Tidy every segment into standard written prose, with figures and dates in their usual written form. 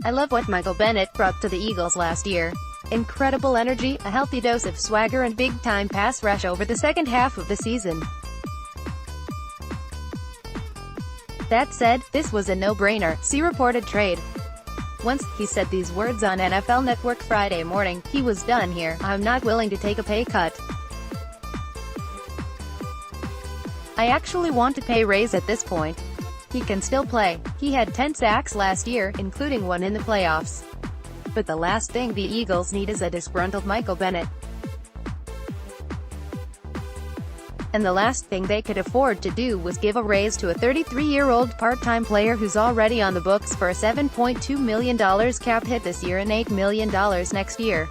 I love what Michael Bennett brought to the Eagles last year. Incredible energy, a healthy dose of swagger and big-time pass rush over the second half of the season. That said, this was a no-brainer, see reported trade. Once he said these words on NFL Network Friday morning, he was done here. I'm not willing to take a pay cut. I actually want a pay raise at this point. He can still play. He had 10 sacks last year, including one in the playoffs. But the last thing the Eagles need is a disgruntled Michael Bennett. And the last thing they could afford to do was give a raise to a 33-year-old part-time player who's already on the books for a $7.2 million cap hit this year and $8 million next year.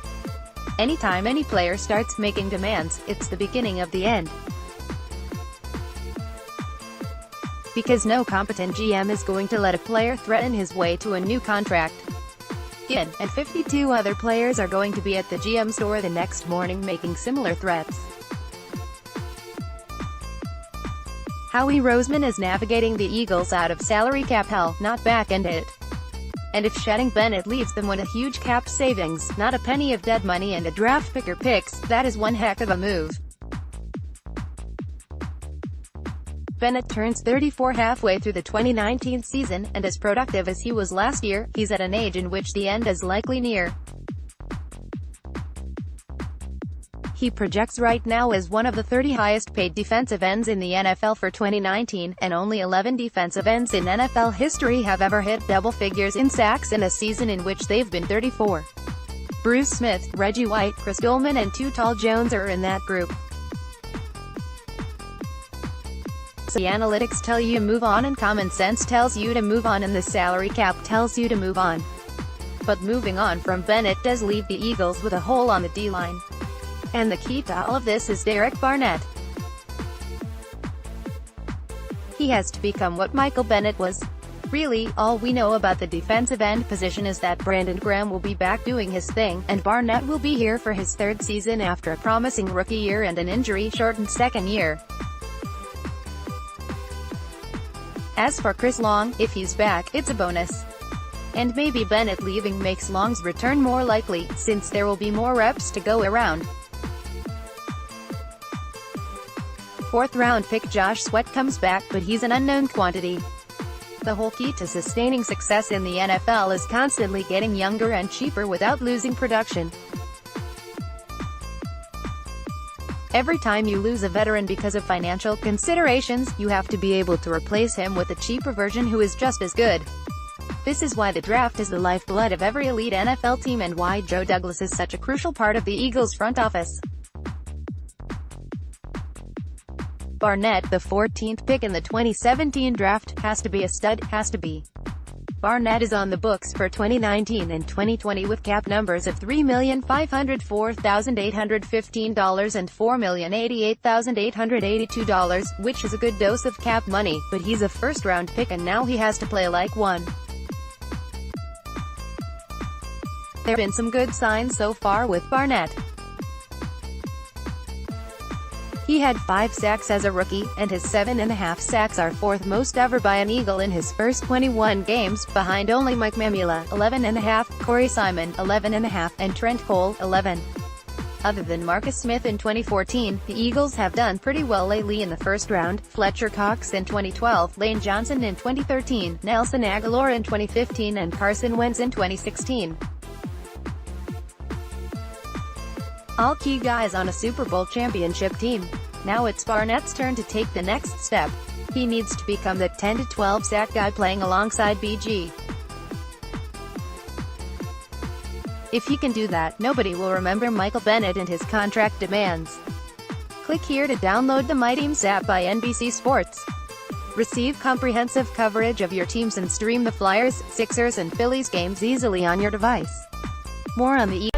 Anytime any player starts making demands, it's the beginning of the end. Because no competent GM is going to let a player threaten his way to a new contract. And 52 other players are going to be at the GM store the next morning making similar threats. Howie Roseman is navigating the Eagles out of salary cap hell, not back into it. And if shedding Bennett leaves them with a huge cap savings, not a penny of dead money and a draft pick or picks, that is one heck of a move. Bennett turns 34 halfway through the 2019 season, and as productive as he was last year, he's at an age in which the end is likely near. He projects right now as one of the 30 highest-paid defensive ends in the NFL for 2019, and only 11 defensive ends in NFL history have ever hit double figures in sacks in a season in which they've been 34. Bruce Smith, Reggie White, Chris Dolman and Too Tall Jones are in that group. So the analytics tell you to move on and common sense tells you to move on and the salary cap tells you to move on. But moving on from Bennett does leave the Eagles with a hole on the D-line. And the key to all of this is Derek Barnett. He has to become what Michael Bennett was. Really, all we know about the defensive end position is that Brandon Graham will be back doing his thing, and Barnett will be here for his third season after a promising rookie year and an injury-shortened second year. As for Chris Long, if he's back, it's a bonus. And maybe Bennett leaving makes Long's return more likely, since there will be more reps to go around. Fourth-round pick Josh Sweat comes back, but he's an unknown quantity. The whole key to sustaining success in the NFL is constantly getting younger and cheaper without losing production. Every time you lose a veteran because of financial considerations, you have to be able to replace him with a cheaper version who is just as good. This is why the draft is the lifeblood of every elite NFL team and why Joe Douglas is such a crucial part of the Eagles front office. Barnett, the 14th pick in the 2017 draft, has to be a stud, has to be. Barnett is on the books for 2019 and 2020 with cap numbers of $3,504,815 and $4,088,882, which is a good dose of cap money, but he's a first-round pick and now he has to play like one. There have been some good signs so far with Barnett. He had 5 sacks as a rookie, and his 7.5 sacks are fourth most ever by an Eagle in his first 21 games, behind only Mike Mamula, 11.5, Corey Simon, 11.5, and Trent Cole, 11. Other than Marcus Smith in 2014, the Eagles have done pretty well lately in the first round. Fletcher Cox in 2012, Lane Johnson in 2013, Nelson Agholor in 2015 and Carson Wentz in 2016. All key guys on a Super Bowl championship team. Now it's Barnett's turn to take the next step. He needs to become the 10 to 12 sack guy playing alongside BG. If he can do that, nobody will remember Michael Bennett and his contract demands. Click here to download the My Teams app by NBC Sports. Receive comprehensive coverage of your teams and stream the Flyers, Sixers and Phillies games easily on your device. More on the